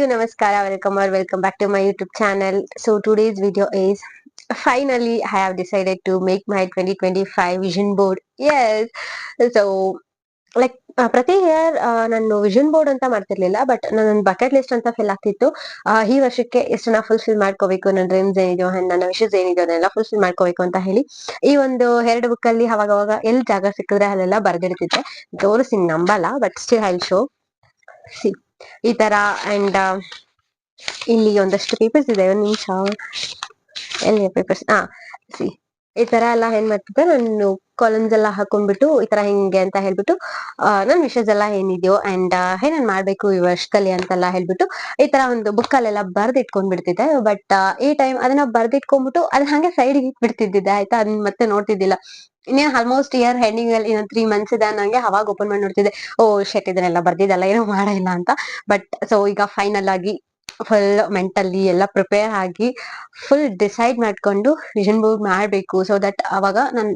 Hello, Namaskara, welcome or welcome back to my YouTube channel. So today's video is finally I have decided to make my 2025 vision board. Yes. So like ಪ್ರತಿ year ನಾನು vision board ಅಂತ ಮಾಡ್ತಿರ್ಲಿಲ್ಲ, but ನನ್ನ bucket list ಅಂತ fill ಆಗ್ತಿತ್ತು. ಈ ವರ್ಷಕ್ಕೆ ಎಷ್ಟನ್ನ fulfil ಮಾಡ್ಕೋಬೇಕು, ನನ್ನ ಡ್ರೀಮ್ಸ್ ಏನಿದೆಯೋ ನನ್ನ ವಿಷಸ್ ಏನಿದೆಯೋ ಅದನ್ನೆಲ್ಲ ಫುಲ್ಫಿಲ್ ಮಾಡ್ಕೋಬೇಕು ಅಂತ ಹೇಳಿ ಈ ಒಂದು 2 ಬುಕ್ ಅಲ್ಲಿ ಅವಾಗ ಎಲ್ಲಿ ಜಾಗ ಸಿಕ್ಕಿದ್ರೆ ಅಲ್ಲೆಲ್ಲ ಬರ್ದಿಡ್ತಿದ್ದೆ. ತೋರಿಸಿ ನಂಬಲ್ಲ, but still I show C ಈ ತರ. ಅಂಡ್ ಇಲ್ಲಿ ಒಂದಷ್ಟು ಪೇಪರ್ಸ್ ಇದೆ, ಒಂದ್ ನಿಮಿಷ. ಎಲ್ಲಿ ಪೇಪರ್ಸ್? ಸಿ ಈ ತರ ಎಲ್ಲ ಏನ್ ಮಾಡ್ತಿದ್ದೆ, ನಾನು ಕಾಲಮ್ಸ್ ಎಲ್ಲ ಹಾಕೊಂಡ್ಬಿಟ್ಟು ಈ ತರ ಹಿಂಗೆ ಅಂತ ಹೇಳ್ಬಿಟ್ಟು ನನ್ ವಿಷಸ್ ಎಲ್ಲ ಏನಿದೆಯೋ ಅಂಡ್ ಏನೇನ್ ಮಾಡ್ಬೇಕು ಈ ವರ್ಷದಲ್ಲಿ ಅಂತೆಲ್ಲ ಹೇಳ್ಬಿಟ್ಟು ಈ ತರ ಒಂದು ಬುಕ್ ಅಲ್ಲೆಲ್ಲ ಬರ್ದಿಟ್ಕೊಂಡ್ ಬಿಡ್ತಿದ್ದೆ. ಬಟ್ ಈ ಟೈಮ್ ಅದನ್ನ ಬರ್ದಿಟ್ಕೊಂಡ್ಬಿಟ್ಟು ಅದನ್ನ ಹಂಗೆ ಸೈಡ್ ಇಟ್ಬಿಡ್ತಿದ್ದೆ, ಆಯ್ತಾ. ಅದನ್ನ ಮತ್ತೆ ನೋಡ್ತಿದ್ದಿಲ್ಲ. ಇನ್ನೇನ್ ಆಲ್ಮೋಸ್ಟ್ ಇಯರ್ ಹೆಂಡಿಂಗ್ ಅಲ್ಲಿ ಇನ್ನೊಂದ್ 3 months ಇದೆ ಅನ್ನಂಗೆ ಅವಾಗ ಓಪನ್ ಮಾಡಿ ನೋಡ್ತಿದ್ದೆ. ಓ ಶೆಟ್, ಇದನ್ನೆಲ್ಲ ಬರ್ದಿದ್ದಲ್ಲ, ಏನೋ ಮಾಡೇ ಇಲ್ಲ ಅಂತ. ಬಟ್ ಸೊ ಈಗ ಫೈನಲ್ ಆಗಿ ಫುಲ್ ಮೆಂಟಲಿ ಎಲ್ಲ ಪ್ರಿಪೇರ್ ಆಗಿ ಫುಲ್ ಡಿಸೈಡ್ ಮಾಡ್ಕೊಂಡು ವಿಷನ್ ಬೋರ್ಡ್ ಮಾಡ್ಬೇಕು. ಸೊ ದಟ್ ಅವಾಗ ನಾನು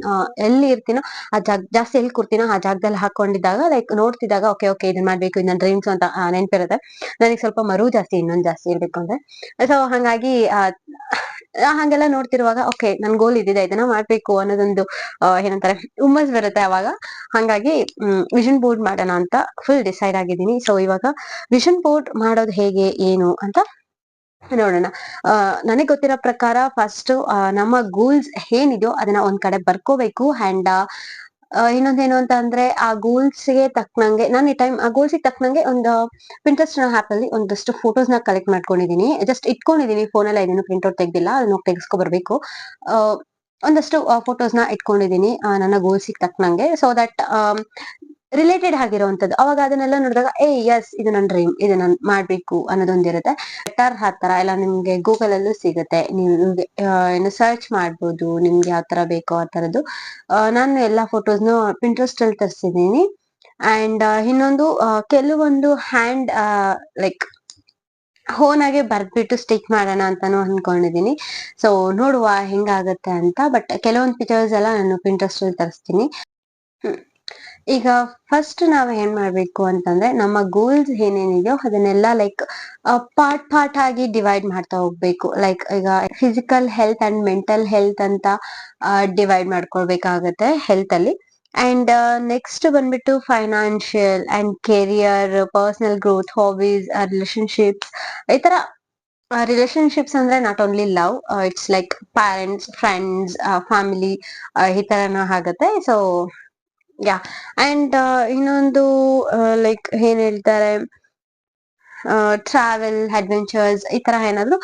ಎಲ್ಲಿ ಇರ್ತೀನೋ ಆ ಜಾಸ್ತಿ ಎಲ್ಲಿ ಕೂರ್ತೀನೋ ಆ ಜಾಗದಲ್ಲಿ ಹಾಕೊಂಡಿದ್ದಾಗ ಲೈಕ್ ನೋಡ್ತಿದ್ದಾಗ ಓಕೆ ಓಕೆ ಇದನ್ನ ಮಾಡ್ಬೇಕು, ಇದನ್ನ ಡ್ರೀಮ್ಸ್ ಅಂತ ನೆನ್ಪಿರುತ್ತೆ. ನನಗೆ ಸ್ವಲ್ಪ ಮರು ಜಾಸ್ತಿ, ಇನ್ನೊಂದ್ ಜಾಸ್ತಿ ಇರ್ಬೇಕು ಅಂದ್ರೆ. ಸೊ ಹಂಗಾಗಿ ಹಂಗೆಲ್ಲ ನೋಡ್ತಿರುವಾಗ ಓಕೆ ನನ್ ಗೋಲ್ ಇದಿದೆ, ಇದನ್ನ ಮಾಡ್ಬೇಕು ಅನ್ನೋದೊಂದು ಏನಂತಾರೆ ಹುಮ್ಮಸ್ ಬರುತ್ತೆ ಅವಾಗ. ಹಂಗಾಗಿ ವಿಷನ್ ಬೋರ್ಡ್ ಮಾಡೋಣ ಅಂತ ಫುಲ್ ಡಿಸೈಡ್ ಆಗಿದ್ದೀನಿ. ಸೊ ಇವಾಗ ವಿಷನ್ ಬೋರ್ಡ್ ಮಾಡೋದು ಹೇಗೆ ಏನು ಅಂತ ನೋಡೋಣ. ನನಗ್ ಗೊತ್ತಿರೋ ಪ್ರಕಾರ ಫಸ್ಟ್ ನಮ್ಮ ಗೋಲ್ಸ್ ಏನಿದೆಯೋ ಅದನ್ನ ಒಂದ್ ಕಡೆ ಬರ್ಕೋಬೇಕು. ಅಂಡ್ ಇನ್ನೊಂದೇನು ಅಂತ ಅಂದ್ರೆ ಆ ಗೋಲ್ಸ್ ಗೆ ತಕ್ಕನಂಗೆ ನಾನು ಈ ಟೈಮ್ ಆ ಗೋಲ್ಸ್ ತಕ್ಕನಂಗೆ ಒಂದು ಪಿಂಟ್ರೆಸ್ಟ್ ಆಪ್ ಅಲ್ಲಿ ಒಂದಷ್ಟು ಫೋಟೋಸ್ ನ ಕಲೆಕ್ಟ್ ಮಾಡ್ಕೊಂಡಿದೀನಿ. ಜಸ್ಟ್ ಇಟ್ಕೊಂಡಿದೀನಿ, ಫೋನ್ ಎಲ್ಲ ಇದನ್ನು ಪ್ರಿಂಟ್ಔಟ್ ತೆಗ್ದಿಲ್ಲ, ಅದನ್ನ ತೆಗೆಸ್ಕೊ ಬರ್ಬೇಕು. ಒಂದಷ್ಟು ಫೋಟೋಸ್ ನ ಇಟ್ಕೊಂಡಿದೀನಿ ನನ್ನ ಗೋಲ್ಸ್ ತಕ್ಕನಂಗೆ. ಸೊ ದಟ್ ರಿಲೇಟೆಡ್ ಆಗಿರುವಂತದ್ದು. ಅವಾಗ ಅದನ್ನೆಲ್ಲ ನೋಡಿದಾಗ ಎಸ್ ಇದು ನನ್ ಡ್ರೀಮ್, ಇದು ನಾನ್ ಮಾಡ್ಬೇಕು ಅನ್ನೋದೊಂದಿರುತ್ತೆ. ಬೆಟರ್ ಆ ತರ ಎಲ್ಲ ನಿಮ್ಗೆ ಗೂಗಲ್ ಅಲ್ಲೂ ಸಿಗುತ್ತೆ, ನಿಮ್ಗೆ ಏನು ಸರ್ಚ್ ಮಾಡ್ಬೋದು ನಿಮ್ಗೆ ಯಾವ ತರ ಬೇಕೋ ಆ ತರದ್ದು. ನಾನು ಎಲ್ಲಾ ಫೋಟೋಸ್ನು ಪಿಂಟ್ರೆಸ್ಟ್ ಅಲ್ಲಿ ತರಿಸಿದೀನಿ. ಅಂಡ್ ಇನ್ನೊಂದು ಕೆಲವೊಂದು ಹ್ಯಾಂಡ್ ಲೈಕ್ ಓನಾಗೆ ಬರ್ದ್ಬಿಟ್ಟು ಸ್ಟಿಕ್ ಮಾಡೋಣ ಅಂತಾನು ಅನ್ಕೊಂಡಿದೀನಿ. ಸೊ ನೋಡುವ ಹೆಂಗಾಗತ್ತೆ ಅಂತ. ಬಟ್ ಕೆಲವೊಂದು ಪಿಕ್ಚರ್ಸ್ ಎಲ್ಲ ನಾನು ಪಿಂಟ್ರೆಸ್ಟ್ ಅಲ್ಲಿ ತರಿಸ್ತೀನಿ. ಈಗ ಫಸ್ಟ್ ನಾವ್ ಏನ್ ಮಾಡ್ಬೇಕು ಅಂತಂದ್ರೆ ನಮ್ಮ ಗೋಲ್ಸ್ ಏನೇನಿದೆಯೋ ಅದನ್ನೆಲ್ಲ ಲೈಕ್ ಪಾರ್ಟ್ ಆಗಿ ಡಿವೈಡ್ ಮಾಡ್ತಾ ಹೋಗ್ಬೇಕು. ಲೈಕ್ ಈಗ physical health and mental health ಅಂತ ಡಿವೈಡ್ ಮಾಡ್ಕೊಳ್ಬೇಕಾಗತ್ತೆ ಹೆಲ್ತ್ ಅಲ್ಲಿ. ಅಂಡ್ ನೆಕ್ಸ್ಟ್ ಬಂದ್ಬಿಟ್ಟು financial and career, personal growth, hobbies, relationships. ಈ ತರ ರಿಲೇಶನ್ಶಿಪ್ಸ್ ಅಂದ್ರೆ not only love, it's like parents, friends, family, ಈ ತರನ ಆಗತ್ತೆ. So yeah. ಅಂಡ್ ಇನ್ನೊಂದು ಲೈಕ್ ಏನ್ ಹೇಳ್ತಾರೆ, ಟ್ರಾವೆಲ್, ಅಡ್ವೆಂಚರ್ಸ್, ಈ ತರ ಏನಾದ್ರು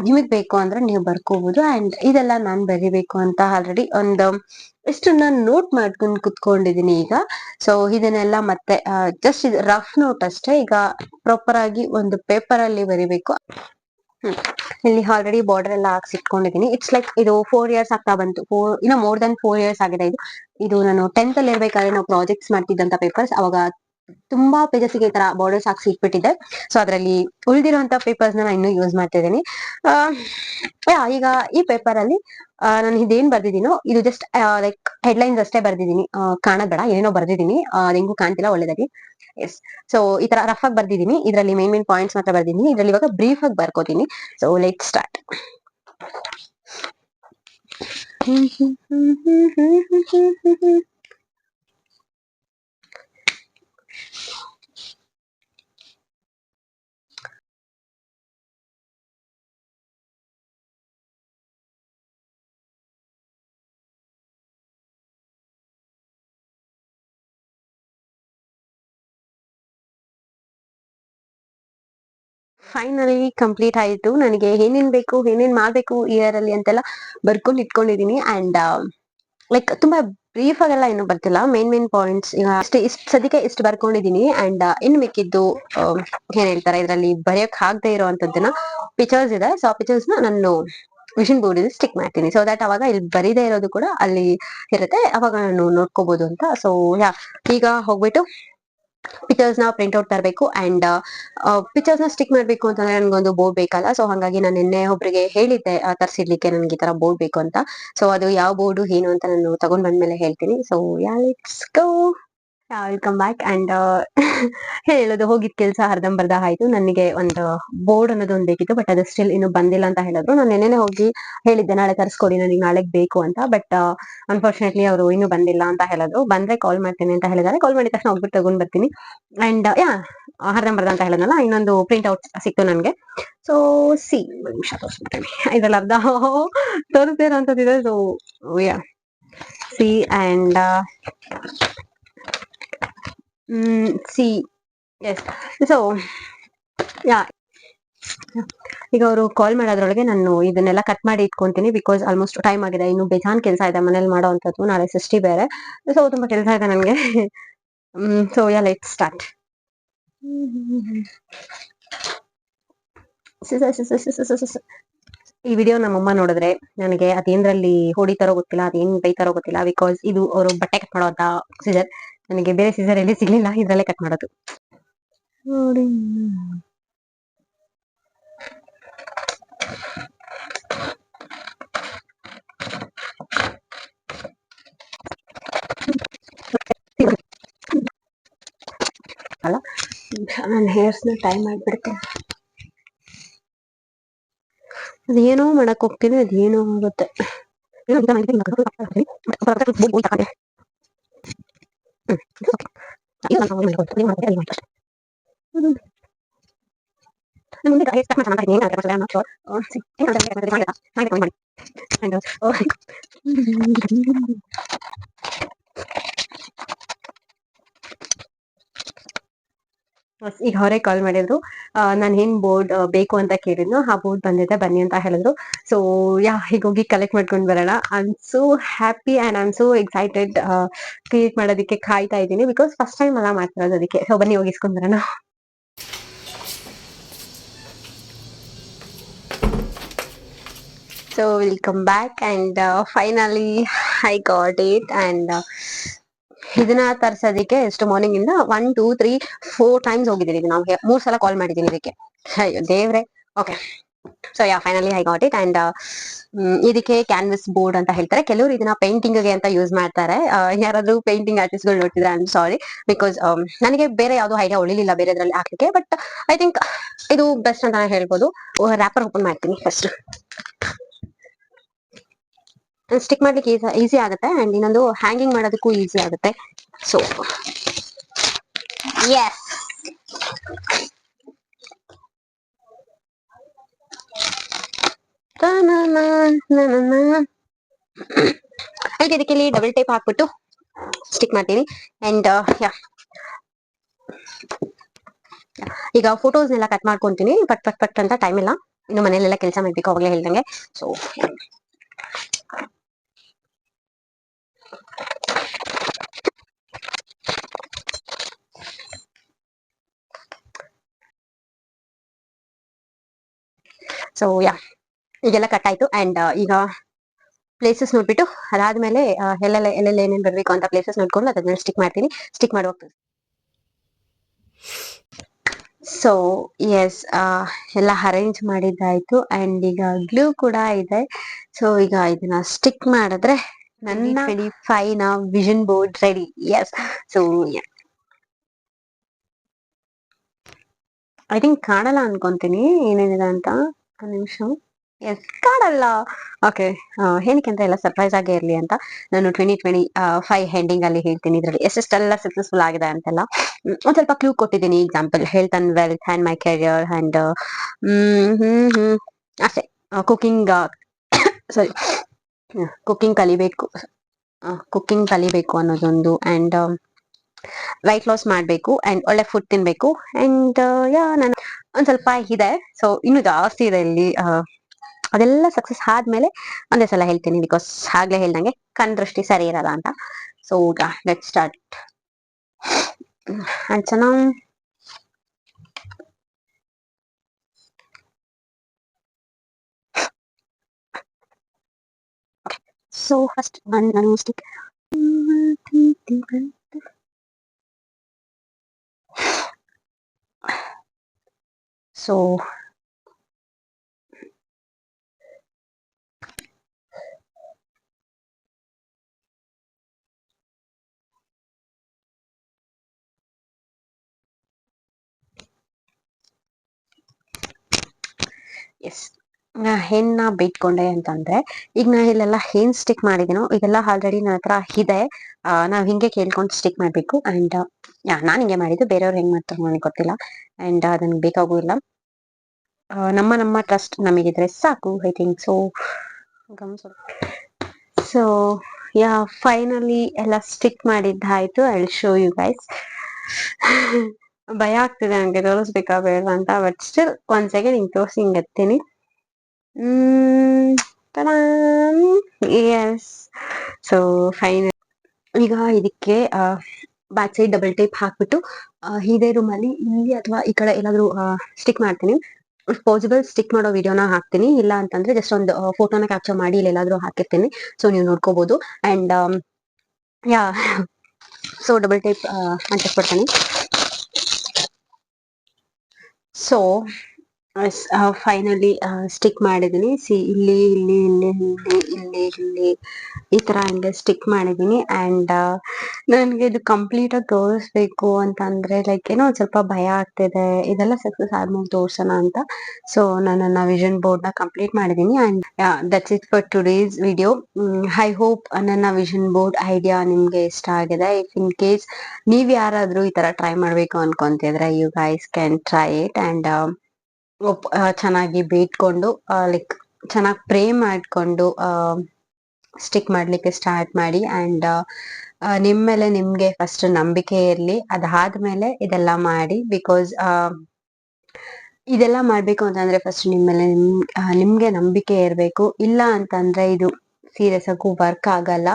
ನಿಮಗ್ ಬೇಕು ಅಂದ್ರೆ ನೀವು ಬರ್ಕೋಬಹುದು. ಅಂಡ್ ಇದೆಲ್ಲ ನಾನ್ ಬರಿಬೇಕು ಅಂತ ಆಲ್ರೆಡಿ ಒಂದು ಇಷ್ಟು ನಾನು ನೋಟ್ ಮಾಡ್ಕೊಂಡು ಕುತ್ಕೊಂಡಿದೀನಿ ಈಗ. ಸೊ ಇದನ್ನೆಲ್ಲ ಮತ್ತೆ ಜಸ್ಟ್ ಇದು ರಫ್ ನೋಟ್ ಅಷ್ಟೇ. ಈಗ ಪ್ರಾಪರ್ ಆಗಿ ಒಂದು ಪೇಪರ್ ಅಲ್ಲಿ ಬರಿಬೇಕು. ಇಲ್ಲಿ ಆಲ್ರೆಡಿ ಬಾರ್ಡರ್ ಎಲ್ಲ ಹಾಕ್ಸಿಟ್ಕೊಂಡಿದೀನಿ. ಇಟ್ಸ್ ಲೈಕ್ ಇದು 4 years ಆಗ್ತಾ ಬಂತು, ಇನ್ನು ಮೋರ್ ದನ್ 4 years ಆಗಿದೆ. ಇದು ನಾನು 10th ಅಲ್ಲಿ ಇರ್ಬೇಕಾದ್ರೆ ನಾವು ಪ್ರಾಜೆಕ್ಟ್ಸ್ ಮಾಡ್ತಿದ್ದಂತ ಪೇಪರ್ಸ್. ಅವಾಗ ತುಂಬಾ ಪೇಜಸ್ ಗೆ ಈ ತರ ಬಾರ್ಡರ್ಸ್ ಹಾಕ್ಸಿ ಇಟ್ಬಿಟ್ಟಿದ್ದೆ. ಸೊ ಅದ್ರಲ್ಲಿ ಉಳಿದಿರುವಂತ ಪೇಪರ್ಸ್ ನಾನು ಇನ್ನೂ ಯೂಸ್ ಮಾಡ್ತಿದ್ದೀನಿ. ಈಗ ಈ ಪೇಪರ್ ಅಲ್ಲಿ ನಾನು ಇದೇನ್ ಬರ್ದಿದ್ದೀನೋ ಇದು ಜಸ್ಟ್ ಲೈಕ್ ಹೆಡ್ಲೈನ್ಸ್ ಅಷ್ಟೇ ಬರ್ದಿದ್ದೀನಿ. ಕಾಣದ್ ಬೇಡ, ಏನೇನೋ ಬರ್ದಿದ್ದೀನಿ, ಹೆಂಗೂ ಕಾಣ್ತಿಲ್ಲ ಒಳ್ಳೇದಾಗಿ. ಎಸ್. ಸೊ ಈ ತರ ರಫ್ ಆಗಿ ಬರ್ದಿದ್ದೀನಿ. ಇದರಲ್ಲಿ ಮೇನ್ ಪಾಯಿಂಟ್ಸ್ ಮಾತ್ರ ಬರ್ದಿದ್ದೀನಿ. ಇದ್ರಲ್ಲಿ ಇವಾಗ ಬ್ರೀಫ್ ಆಗಿ ಬರ್ಕೋತೀನಿ. So let start. Finally complete ಆಯ್ತು. ನನಗೆ ಏನೇನ್ ಬೇಕು, ಏನೇನ್ ಮಾಡ್ಬೇಕು ಇಯರ್ ಅಲ್ಲಿ ಅಂತೆಲ್ಲ ಬರ್ಕೊಂಡು ಇಟ್ಕೊಂಡಿದೀನಿ. ಅಂಡ್ ಲೈಕ್ ತುಂಬಾ ಬ್ರೀಫ್ ಆಗೆಲ್ಲ ಏನು ಬರ್ತಿಲ್ಲ, ಮೇನ್ ಪಾಯಿಂಟ್ಸ್ ಇಷ್ಟ ಸದ್ಯಕ್ಕೆ ಇಷ್ಟು ಬರ್ಕೊಂಡಿದೀನಿ. ಅಂಡ್ ಇನ್ ಮಿಕ್ಕಿದ್ದು ಏನ್ ಹೇಳ್ತಾರೆ ಇದ್ರಲ್ಲಿ ಬರೆಯಕ್ ಆಗದೆ ಇರೋಂತದ್ದನ್ನ ಪಿಕ್ಚರ್ಸ್ ಇದೆ. ಸೊ ಆ ಪಿಕ್ಚರ್ಸ್ ನಾನು ವಿಷನ್ ಬೋರ್ಡ್ ಅಲ್ಲಿ ಸ್ಟಿಕ್ ಮಾಡ್ತೀನಿ. ಸೊ ದಟ್ ಅವಾಗ ಇಲ್ಲಿ ಬರೀದೇ ಇರೋದು ಕೂಡ ಅಲ್ಲಿ ಇರುತ್ತೆ, ಅವಾಗ ನಾನು ನೋಡ್ಕೋಬಹುದು ಅಂತ. ಸೊ ಯಾ, ಈಗ ಹೋಗ್ಬಿಟ್ಟು ಪಿಕ್ಚರ್ಸ್ ನ ಪ್ರಿಂಟ್ ಔಟ್ ತರಬೇಕು. ಅಂಡ್ ಪಿಕ್ಚರ್ಸ್ ನ ಸ್ಟಿಕ್ ಮಾಡ್ಬೇಕು ಅಂತಂದ್ರೆ ನನ್ಗೊಂದು ಬೋರ್ಡ್ ಬೇಕಲ್ಲ. ಸೊ ಹಂಗಾಗಿ ನಾನು ನಿನ್ನೆ ಒಬ್ರಿಗೆ ಹೇಳಿದ್ದೆ ತರ್ಸಿಡ್ಲಿಕ್ಕೆ ನನ್ಗೆ ಈ ತರ ಬೋರ್ಡ್ ಬೇಕು ಅಂತ. ಸೊ ಅದು ಯಾವ ಬೋರ್ಡು ಏನು ಅಂತ ನಾನು ತಗೊಂಡ್ ಬಂದ್ಮೇಲೆ ಹೇಳ್ತೀನಿ. So yeah, let's go. Welcome back and ಹೇಳೋದು ಹೋಗಿದ್ ಕೆಲಸ ಅರ್ಧಂಬರ್ಧ ಆಯ್ತು. ನನಗೆ ಒಂದು ಬೋರ್ಡ್ ಅನ್ನೋದು ಒಂದು ಬೇಕಿತ್ತು, ಬಟ್ ಅದು ಸ್ಟಿಲ್ ಇನ್ನು ಬಂದಿಲ್ಲ ಅಂತ ಹೇಳಿದ್ರು. ನಾನು ನೆನ್ನೆನೆ ಹೋಗಿ ಹೇಳಿದ್ದೆ ನಾಳೆ ತರಿಸ್ಕೊಡಿ, ನನಗೆ ನಾಳೆಗೆ ಬೇಕು ಅಂತ. ಬಟ್ ಅನ್ಫಾರ್ಚುನೇಟ್ಲಿ ಅವರು ಇನ್ನೂ ಬಂದಿಲ್ಲ ಅಂತ ಹೇಳಿದ್ರು. ಬಂದ್ರೆ ಕಾಲ್ ಮಾಡ್ತೀನಿ ಅಂತ ಹೇಳಿದ್ದಾರೆ. ಕಾಲ್ ಮಾಡಿದ ತಕ್ಷಣ ಹೋಗ್ಬಿಟ್ಟು ತಗೊಂಡ್ ಬರ್ತೀನಿ. ಅಂಡ್ ಅರ್ಧಂಬರ್ಧ ಅಂತ ಹೇಳಿದ್ನಲ್ಲ, ಇನ್ನೊಂದು ಪ್ರಿಂಟ್ ಔಟ್ ಸಿಕ್ತು ನನಗೆ. ಸೊ ಸಿ ನಿಮಿಷ ತೋರಿಸ್ಬಿಡ್ತೀನಿ. ಇದ್ರಲ್ಲಿ ಅರ್ಧ ತೋರಿಸ್ತೀರ ಅಂತದಿದೆ. So yeah C and C S. So yeah ಈಗ ಅವರು ಕಾಲ್ ಮಾಡೋದ್ರೊಳಗೆ ನಾನು ಇದನ್ನೆಲ್ಲ ಕಟ್ ಮಾಡಿ ಇಟ್ಕೊಂತೀನಿ. ಬಿಕಾಸ್ ಆಲ್ಮೋಸ್ಟ್ ಟೈಮ್ ಆಗಿದೆ. ಇನ್ನು ಬೇಜಾನ್ ಕೆಲಸ ಇದೆ ಮನೇಲಿ ಮಾಡೋ ಅಂತದ್ದು. ನಾಳೆ ಷಷ್ಠಿ ಬೇರೆ, ಸೊ ತುಂಬಾ ಕೆಲಸ ಇದೆ ನನಗೆ. So yeah let start. ಈ ವಿಡಿಯೋ ನಮ್ಮಮ್ಮ ನೋಡಿದ್ರೆ ನನಗೆ ಅದೇನ್ರಲ್ಲಿ ಹೊಡಿತಾರೋ ಗೊತ್ತಿಲ್ಲ, ಅದೇನ್ ಬೈತಾರೋ ಗೊತ್ತಿಲ್ಲ. ಬಿಕಾಸ್ ಇದು ಅವರು ಬಟ್ಟೆ ಕಟ್ ಮಾಡೋಂತ ಸೀಸರ್. ನನಗೆ ಬೇರೆ ಸೀಸರ್ ಎಲ್ಲಿ ಸಿಗ್ಲಿಲ್ಲ, ಇದ್ರಲ್ಲೇ ಕಟ್ ಮಾಡೋದು. ನೋಡಿ ಅಲ್ಲ, ನನ್ನ ಹೇರ್ಸ್ನ ಟೈಮ್ ಮಾಡ್ಬಿಡ್ತೆ. ಅದೇನೋ ಮಾಡಕ್ ಹೋಗ್ತೀನಿ, ಅದೇನೋ ಆಗುತ್ತೆ. ಈಗ ಅವರೇ ಕಾಲ್ ಮಾಡಿದ್ರು. ನಾನು ಏನ್ ಬೋರ್ಡ್ ಬೇಕು ಅಂತ ಕೇಳಿದ್ನು, ಆ ಬೋರ್ಡ್ ಬಂದಿದೆ, ಬನ್ನಿ ಅಂತ ಹೇಳಿದ್ರು. ಸೊ ಯಾ ಈಗ ಹೋಗಿ ಕಲೆಕ್ಟ್ ಮಾಡ್ಕೊಂಡ್ ಬರೋಣ. I am so happy and I am so excited. Create ಮಾಡೋದಕ್ಕೆ ಕಾಯ್ತಾ ಇದ್ದೀನಿ, ಬಿಕಾಸ್ ಫಸ್ಟ್ ಟೈಮ್ ಎಲ್ಲ ಮಾಡ್ತಿರೋದು ಅದಕ್ಕೆ. ಸೊ ಬನ್ನಿ ಹೋಗಿ ಇಸ್ಕೊಂಡ್ ಬರೋಣ. So welcome back and finally I got it. And ಇದನ್ನ ತರ್ಸೋದಕ್ಕೆ ಎಷ್ಟು ಮಾರ್ನಿಂಗ್ ಇಂದ 1 2 3 4 ಟೈಮ್ಸ್ ಹೋಗಿದ್ದೀನಿ. ನಾವು 3 ಸಲ ಕಾಲ್ ಮಾಡಿದ್ದೀನಿ ಇದಕ್ಕೆ. ಅಯ್ಯೋ ದೇವ್ರೆ. Okay, so yeah finally I got it. And ಇದಕ್ಕೆ ಕ್ಯಾನ್ವಸ್ ಬೋರ್ಡ್ ಅಂತ ಹೇಳ್ತಾರೆ. ಕೆಲವರು ಇದನ್ನ ಪೇಂಟಿಂಗ್ ಗೆ ಅಂತ ಯೂಸ್ ಮಾಡ್ತಾರೆ. ಯಾರಾದ್ರೂ ಪೇಂಟಿಂಗ್ ಆರ್ಟಿಸ್ಟ್ ಗಳು ನೋಡ್ತಿದ್ರೆ ಐ ಆಮ್ ಸಾರಿ, ಬಿಕಾಸ್ ನನಗೆ ಬೇರೆ ಯಾವ್ದು ಐಡಿಯಾ ಉಳಿಲಿಲ್ಲ ಬೇರೆದ್ರಲ್ಲಿ ಹಾಕ್ಲಿಕ್ಕೆ. ಬಟ್ ಐ ಥಿಂಕ್ ಇದು ಬೆಸ್ಟ್ ಅಂತ ಹೇಳ್ಬೋದು. ರ್ಯಾಪರ್ ಓಪನ್ ಮಾಡ್ತೀನಿ ಫಸ್ಟ್. ಸ್ಟಿಕ್ ಮಾಡ್ಲಿಕ್ಕೆ ಈಸಿ ಆಗುತ್ತೆ ಅಂಡ್ ಇನ್ನೊಂದು ಹ್ಯಾಂಗಿಂಗ್ ಮಾಡೋದಕ್ಕೂ ಈಸಿ ಆಗುತ್ತೆ. ಸೊ ಎಸ್, ಇದಕ್ಕೆ ಡಬಲ್ ಟೇಪ್ ಹಾಕ್ಬಿಟ್ಟು ಸ್ಟಿಕ್ ಮಾಡ್ತೀನಿ. ಅಂಡ್ ಈಗ ಫೋಟೋಸ್ನೆಲ್ಲ ಕಟ್ ಮಾಡ್ಕೊಂತೀನಿ. ಪಟ್ ಪಟ್ ಪಟ್ ಅಂತ ಟೈಮ್ ಇಲ್ಲ, ಇನ್ನು ಮನೇಲೆಲ್ಲ ಕೆಲಸ ಮಾಡ್ಬೇಕು ಅವಾಗಲೇ ಹೇಳ್ದಂಗೆ. ಸೊ ಸೊ ಯಾ ಈಗೆಲ್ಲ ಕಟ್ ಆಯ್ತು. ಅಂಡ್ ಈಗ ಪ್ಲೇಸಸ್ ನೋಡ್ಬಿಟ್ಟು ಅದಾದ್ಮೇಲೆ ಎಲ್ಲೆಲ್ಲ ಏನೇನ್ ಬರ್ಬೇಕು ಅಂತ ಪ್ಲೇಸಸ್ ನೋಡ್ಕೊಂಡು ಅದಾದ್ಮೇಲೆ ಸ್ಟಿಕ್ ಮಾಡ್ತೀನಿ. ಸ್ಟಿಕ್ ಮಾಡಿ ಹೋಗ್ತೀನಿ. ಸೊ ಎಸ್, ಎಲ್ಲ ಅರೇಂಜ್ ಮಾಡಿದ್ದಾಯ್ತು. ಅಂಡ್ ಈಗ ಗ್ಲೂ ಕೂಡ ಇದೆ. ಸೊ ಈಗ ಇದನ್ನ ಸ್ಟಿಕ್ ಮಾಡಿದ್ರೆ ನನ್ನ 25 ನ vision board ready. Yes. So I think ಕಾಣಲ್ಲ ಅನ್ಕೊಂತೀನಿ ಏನೇನಿದೆ ಅಂತ. ಒಂದು ನಿಮಿಷ. ಎಸ್, ಕಾಣಲ್ಲ. ಓಕೆ, ಏನಕ್ಕೆ ಅಂತ ಎಲ್ಲ ಸರ್ಪ್ರೈಸ್ ಆಗೇ ಇರ್ಲಿ ಅಂತ ನಾನು 2025 ಹೆಂಡಿಂಗ್ ಅಲ್ಲಿ ಹೇಳ್ತೀನಿ ಇದ್ರಲ್ಲಿ ಎಷ್ಟೆಲ್ಲ ಸಕ್ಸಸ್ಫುಲ್ ಆಗಿದೆ ಅಂತೆಲ್ಲ. ಒಂದ್ ಸ್ವಲ್ಪ ಕ್ಲೂ ಕೊಟ್ಟಿದ್ದೀನಿ. Example health and wealth and my career and ಅಷ್ಟೇ. ಕುಕಿಂಗ್ ಸಾರಿ ಕುಕಿಂಗ್ ಕಲಿಬೇಕು ಅನ್ನೋದೊಂದು. ಅಂಡ್ ವೈಟ್ ಲಾಸ್ ಮಾಡ್ಬೇಕು ಅಂಡ್ ಒಳ್ಳೆ ಫುಡ್ ತಿನ್ಬೇಕು. ಅಂಡ್ ಯಾ ನಾನು ಒಂದ್ ಸ್ವಲ್ಪ ಇದೆ. ಸೊ ಇನ್ನು ಜಾಸ್ತಿ ಇದೆ ಇಲ್ಲಿ. ಅದೆಲ್ಲ ಸಕ್ಸಸ್ ಆದ್ಮೇಲೆ ಒಂದೇ ಸಲ ಹೇಳ್ತೀನಿ, ಬಿಕಾಸ್ ಆಗ್ಲೇ ಹೇಳ್ದಂಗೆ ಕಣ್ ದೃಷ್ಟಿ ಸರಿ ಇರಲ್ಲ ಅಂತ. So let start. ಅಂಚನಾ ಸೊ ಫಸ್ಟ್ ನಾನು ಸ್ಟಿಕ್. ಸೊ ಎಸ್, ಹೆಣ್ಣ ಬಿಟ್ಕೊಂಡೆ ಅಂತಂದ್ರೆ ಈಗ ನಾ ಇಲ್ಲೆಲ್ಲ ಏನ್ ಸ್ಟಿಕ್ ಮಾಡಿದೀನೋ ಇದೆಲ್ಲ ಆಲ್ರೆಡಿ ನನ್ನ ಹತ್ರ ಇದೆ. ನಾವ್ ಹಿಂಗೆ ಕೇಳ್ಕೊಂಡು ಸ್ಟಿಕ್ ಮಾಡ್ಬೇಕು. ಅಂಡ್ ನಾನ್ ಹಿಂಗೆ ಮಾಡಿದ್ದು, ಬೇರೆಯವ್ರು ಹೆಂಗ್ ಮಾಡ್ತಾರೆ ನನಗೆ ಗೊತ್ತಿಲ್ಲ. ಅಂಡ್ ಅದನ್ ಬೇಕಾಗೂ ಇಲ್ಲ. ನಮ್ಮ ಟ್ರಸ್ಟ್ ನಮಗಿದ್ರೆ ಸಾಕು, I think so. So yeah, finally ಎಲ್ಲ ಸ್ಟಿಕ್ ಮಾಡಿದ್ದಾಯ್ತು. I will show you guys. ಭಯ ಆಗ್ತಿದೆ ನಂಗೆ ತೋರಿಸ್ಬೇಕಾ ಬೇಡ ಅಂತ, ಬಟ್ ಸ್ಟಿಲ್ ಒಂದ್ ಸೆಕೆಂಡ್ ಹಿಂಗ್ ತೋರಿಸಿ ಹಿಂಗ್ ಎತ್ತೀನಿ. ಎಸ್. ಸೊ ಫೈನಲ್ ಈಗ ಇದಕ್ಕೆ ಬ್ಯಾಕ್ ಸೈಡ್ ಡಬಲ್ ಟೇಪ್ ಹಾಕ್ಬಿಟ್ಟು ಇದೇ ರೂಮ್ ಅಲ್ಲಿ ಇಲ್ಲಿ ಅಥವಾ ಈ ಕಡೆ ಎಲ್ಲಾದ್ರೂ ಸ್ಟಿಕ್ ಮಾಡ್ತೀನಿ. ಪಾಸಿಬಲ್ ಸ್ಟಿಕ್ ಮಾಡೋ ವಿಡಿಯೋನ ಹಾಕ್ತೀನಿ, ಇಲ್ಲ ಅಂತಂದ್ರೆ ಜಸ್ಟ್ ಒಂದು ಫೋಟೋನ ಕ್ಯಾಪ್ಚರ್ ಮಾಡಿ ಇಲ್ಲಿ ಎಲ್ಲಾದ್ರೂ ಹಾಕಿರ್ತೀನಿ. ಸೊ ನೀವು ನೋಡ್ಕೋಬಹುದು. And yeah, so double tape ಅಂಟಿಸ್ಬಿಡ್ತೀನಿ. ಸೊ ಫೈನಲಿ ಸ್ಟಿಕ್ ಮಾಡಿದೀನಿ. ಸಿ, ಇಲ್ಲಿ ಇಲ್ಲಿ ಇಲ್ಲಿ ಇಲ್ಲಿ ಇಲ್ಲಿ ಇಲ್ಲಿ ಈ ತರ ಹಂಗೆ ಸ್ಟಿಕ್ ಮಾಡಿದೀನಿ. ಅಂಡ್ ನನ್ಗೆ ಇದು ಕಂಪ್ಲೀಟ್ ಆಗಿ ತೋರಿಸ್ಬೇಕು ಅಂತಂದ್ರೆ ಲೈಕ್ ಏನೋ ಒಂದ್ ಸ್ವಲ್ಪ ಭಯ ಆಗ್ತಿದೆ. ಇದೆಲ್ಲ ಸಕ್ಸಸ್ ಆದ್ಮೇಲೆ ತೋರ್ಸೋಣ ಅಂತ. ಸೊ ನಾನು ನನ್ನ ವಿಷನ್ ಬೋರ್ಡ್ ನ ಕಂಪ್ಲೀಟ್ ಮಾಡಿದೀನಿ. And that's it for today's video. I hope ನನ್ನ ವಿಷನ್ ಬೋರ್ಡ್ ಐಡಿಯಾ ನಿಮ್ಗೆ ಇಷ್ಟ ಆಗಿದೆ. ಇಫ್ ಇನ್ ಕೇಸ್ ನೀವ್ ಯಾರಾದ್ರೂ ಈ ತರ ಟ್ರೈ ಮಾಡ್ಬೇಕು ಅನ್ಕೊಂತಿದ್ರೆ, you guys can try it. And ಚೆನ್ನಾಗಿ ಬೇಟ್ಕೊಂಡು ಲೈಕ್ ಚೆನ್ನಾಗಿ ಪ್ರೇ ಮಾಡ್ಕೊಂಡು ಸ್ಟಿಕ್ ಮಾಡ್ಲಿಕ್ಕೆ ಸ್ಟಾರ್ಟ್ ಮಾಡಿ. ಅಂಡ್ ನಿಮ್ ಮೇಲೆ ನಿಮ್ಗೆ ಫಸ್ಟ್ ನಂಬಿಕೆ ಇರ್ಲಿ, ಅದಾದ್ಮೇಲೆ ಇದೆಲ್ಲ ಮಾಡಿ. ಬಿಕಾಸ್ ಇದೆಲ್ಲ ಮಾಡ್ಬೇಕು ಅಂತಂದ್ರೆ ಫಸ್ಟ್ ನಿಮ್ ಮೇಲೆ ನಿಮ್ಗೆ ನಂಬಿಕೆ ಇರ್ಬೇಕು. ಇಲ್ಲ ಅಂತಂದ್ರೆ ಇದು ಸೀರಿಯಸ್ ಆಗು ವರ್ಕ್ ಆಗಲ್ಲ.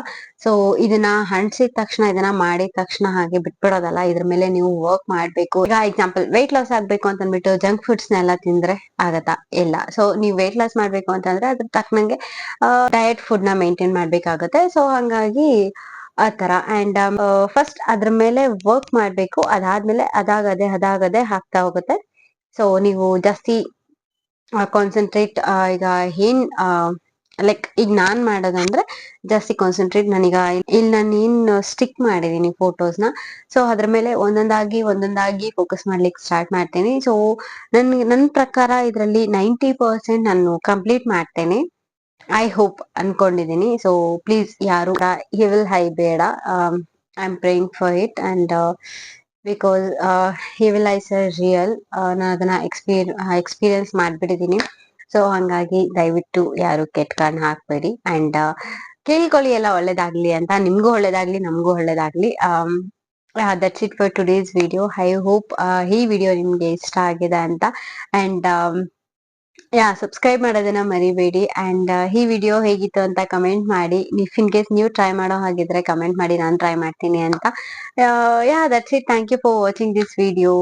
ಸೊ ಇದನ್ನ ಹಂಚಿದ ತಕ್ಷಣ, ಇದನ್ನ ಮಾಡಿದ ತಕ್ಷಣ ಹಾಗೆ ಬಿಟ್ಬಿಡೋದಲ್ಲ, ಇದ್ರ ಮೇಲೆ ನೀವು ವರ್ಕ್ ಮಾಡ್ಬೇಕು. ಈಗ ಎಕ್ಸಾಂಪಲ್ ವೆಯ್ಟ್ ಲಾಸ್ ಆಗ್ಬೇಕು ಅಂತ ಅಂದ್ಬಿಟ್ಟು ಜಂಕ್ ಫುಡ್ಸ್ ನೆಲ್ಲ ತಿಂದ್ರೆ ಆಗತ್ತಾ? ಇಲ್ಲ. ಸೊ ನೀವು ವೆಯ್ಟ್ ಲಾಸ್ ಮಾಡ್ಬೇಕು ಅಂತಂದ್ರೆ ಅದ್ರ ತಕ್ಕನಂಗೆ ಡಯಟ್ ಫುಡ್ ನ ಮೇಂಟೈನ್ ಮಾಡ್ಬೇಕಾಗತ್ತೆ. ಸೊ ಹಂಗಾಗಿ ಆ ತರ. ಅಂಡ್ ಫಸ್ಟ್ ಅದ್ರ ಮೇಲೆ ವರ್ಕ್ ಮಾಡ್ಬೇಕು, ಅದಾದ್ಮೇಲೆ ಅದಾಗದೆ ಆಗ್ತಾ ಹೋಗುತ್ತೆ. ಸೊ ನೀವು ಜಾಸ್ತಿ ಕಾನ್ಸಂಟ್ರೇಟ್ ಈಗ ಏನ್ ಲೈಕ್ ಈಗ ನಾನ್ ಮಾಡೋದಂದ್ರೆ ಜಾಸ್ತಿ ಕಾನ್ಸಂಟ್ರೇಟ್ ನಾನೀಗ ಇಲ್ಲಿ ನಾನು ಏನ್ ಸ್ಟಿಕ್ ಮಾಡಿದೀನಿ ಫೋಟೋಸ್ನ, ಸೊ ಅದ್ರ ಮೇಲೆ ಒಂದೊಂದಾಗಿ ಫೋಕಸ್ ಮಾಡ್ಲಿಕ್ಕೆ ಸ್ಟಾರ್ಟ್ ಮಾಡ್ತೀನಿ. ಸೊ ನನ್ ಪ್ರಕಾರ ಇದರಲ್ಲಿ 90% ನಾನು ಕಂಪ್ಲೀಟ್ ಮಾಡ್ತೇನೆ, ಐ ಹೋಪ್ ಅನ್ಕೊಂಡಿದೀನಿ. ಸೊ ಪ್ಲೀಸ್ ಯಾರು ಹಿವಿಲ್ ಹೈ ಬೇಡ. I am praying for it. And because evil is real. ನಾನು ಅದನ್ನ ಎಕ್ಸ್ಪೀರಿಯನ್ಸ್ ಮಾಡ್ಬಿಟ್ಟಿದೀನಿ. ಸೊ ಹಂಗಾಗಿ ದಯವಿಟ್ಟು ಯಾರು ಕೆಟ್ಟ ಕಾರಣ ಹಾಕ್ಬೇಡಿ. ಅಂಡ್ ಕೇಳ್ಕೊಳ್ಳಿ ಎಲ್ಲ ಒಳ್ಳೇದಾಗ್ಲಿ ಅಂತ. ನಿಮ್ಗೂ ಒಳ್ಳೇದಾಗ್ಲಿ, ನಮಗೂ ಒಳ್ಳೇದಾಗ್ಲಿ. That's it for today's video. I hope ಈ ವಿಡಿಯೋ ನಿಮ್ಗೆ ಇಷ್ಟ ಆಗಿದೆ ಅಂತ. ಅಂಡ್ ಸಬ್ಸ್ಕ್ರೈಬ್ ಮಾಡೋದನ್ನ ಮರಿಬೇಡಿ. ಅಂಡ್ ಈ ವಿಡಿಯೋ ಹೇಗಿತ್ತು ಅಂತ ಕಮೆಂಟ್ ಮಾಡಿ. ಇಫ್ ಇನ್ ಕೇಸ್ ನೀವು ಟ್ರೈ ಮಾಡೋ ಹಾಗಿದ್ರೆ ಕಮೆಂಟ್ ಮಾಡಿ, ನಾನು ಟ್ರೈ ಮಾಡ್ತೀನಿ ಅಂತ. That's it. Thank you for watching this video.